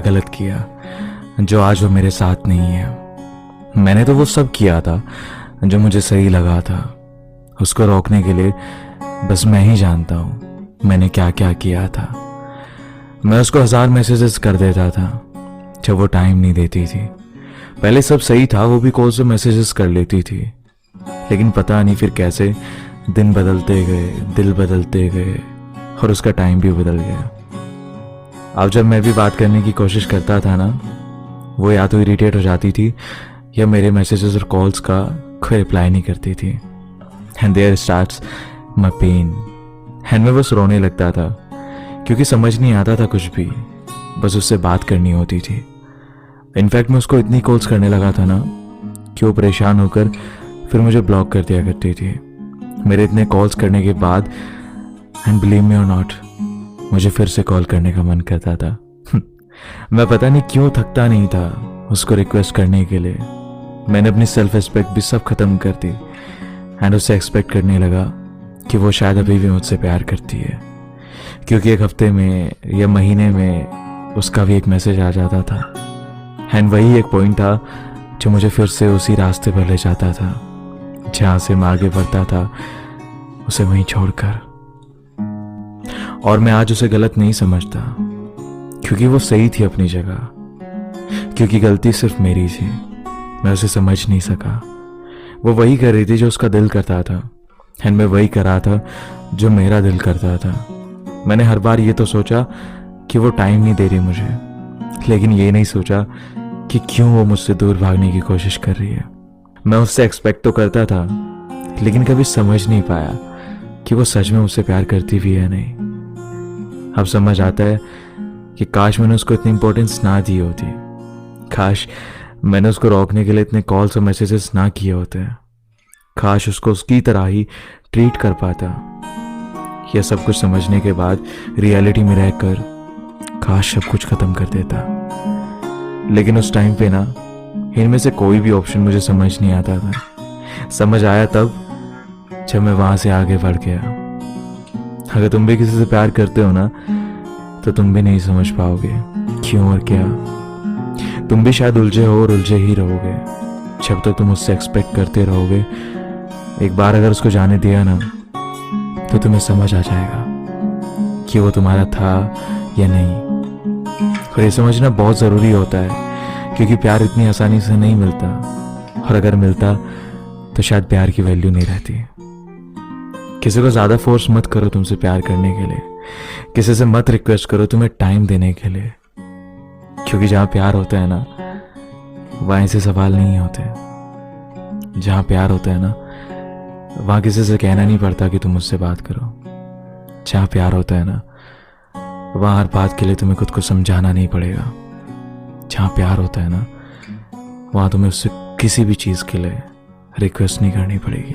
गलत किया जो आज वो मेरे साथ नहीं है। मैंने तो वो सब किया था जो मुझे सही लगा था। उसको रोकने के लिए बस मैं ही जानता हूँ मैंने क्या क्या किया था। मैं उसको 1000 मैसेजेस कर देता था जब वो टाइम नहीं देती थी। पहले सब सही था, वो भी कॉल से मैसेजेस कर लेती थी, लेकिन पता नहीं फिर कैसे दिन बदलते गए, दिल बदलते गए और उसका टाइम भी बदल गया। अब जब मैं भी बात करने की कोशिश करता था ना, वो या तो इरिटेट हो जाती थी या मेरे मैसेजेस और कॉल्स का कोई रिप्लाई नहीं करती थी। And there starts my pain. And मैं बस रोने लगता था क्योंकि समझ नहीं आता था कुछ भी, बस उससे बात करनी होती थी। इनफैक्ट मैं उसको इतनी कॉल्स करने लगा था ना कि वो परेशान होकर फिर मुझे ब्लॉक कर दिया करती थी। मेरे इतने कॉल्स करने के बाद, एंड बिलीव मी और नॉट, मुझे फिर से कॉल करने का मन करता था। मैं पता नहीं क्यों थकता नहीं था उसको रिक्वेस्ट करने के लिए। मैंने अपनी सेल्फ रिस्पेक्ट भी सब खत्म कर दी एंड उससे एक्सपेक्ट करने लगा कि वो शायद अभी भी मुझसे प्यार करती है, क्योंकि एक हफ्ते में या महीने में उसका भी एक मैसेज आ जाता था। एंड वही एक पॉइंट था जो मुझे फिर से उसी रास्ते पर ले जाता था जहाँ से मैं आगे बढ़ता था, उसे वहीं छोड़कर। और मैं आज उसे गलत नहीं समझता, क्योंकि वो सही थी अपनी जगह, क्योंकि गलती सिर्फ मेरी थी। मैं उसे समझ नहीं सका। वो वही कर रही थी जो उसका दिल करता था, एंड मैं वही कर रहा था जो मेरा दिल करता था। मैंने हर बार ये तो सोचा कि वो टाइम नहीं दे रही मुझे, लेकिन ये नहीं सोचा कि क्यों वो मुझसे दूर भागने की कोशिश कर रही है। मैं उससे एक्सपेक्ट तो करता था, लेकिन कभी समझ नहीं पाया कि वो सच में मुझसे प्यार करती भी है नहीं। अब समझ आता है कि काश मैंने उसको इतनी इंपॉर्टेंस ना दी होती, काश मैंने उसको रोकने के लिए इतने कॉल्स और मैसेजेस ना किए होते, काश उसको उसकी तरह ही ट्रीट कर पाता। यह सब कुछ समझने के बाद रियलिटी में रहकर काश सब कुछ खत्म कर देता। लेकिन उस टाइम पे ना, इनमें से कोई भी ऑप्शन मुझे समझ नहीं आता था। समझ आया तब जब मैं वहां से आगे बढ़ गया। अगर तुम भी किसी से प्यार करते हो ना, तो तुम भी नहीं समझ पाओगे क्यों और क्या। तुम भी शायद उलझे हो और उलझे ही रहोगे जब तक तुम उससे एक्सपेक्ट करते रहोगे। एक बार अगर उसको जाने दिया ना, तो तुम्हें समझ आ जाएगा कि वो तुम्हारा था या नहीं। और ये समझना बहुत ज़रूरी होता है, क्योंकि प्यार इतनी आसानी से नहीं मिलता, और अगर मिलता तो शायद प्यार की वैल्यू नहीं रहती। किसी को ज़्यादा फोर्स मत करो तुमसे प्यार करने के लिए। किसी से मत रिक्वेस्ट करो तुम्हें टाइम देने के लिए, क्योंकि जहाँ प्यार होता है ना, वहाँ ऐसे सवाल नहीं होते। जहाँ प्यार होता है ना, वहाँ किसी से कहना नहीं पड़ता कि तुम मुझसे बात करो। जहाँ प्यार होता है ना, वहाँ हर बात के लिए तुम्हें खुद को समझाना नहीं पड़ेगा। जहाँ प्यार होता है ना, वहाँ तुम्हें उससे किसी भी चीज़ के लिए रिक्वेस्ट नहीं करनी पड़ेगी।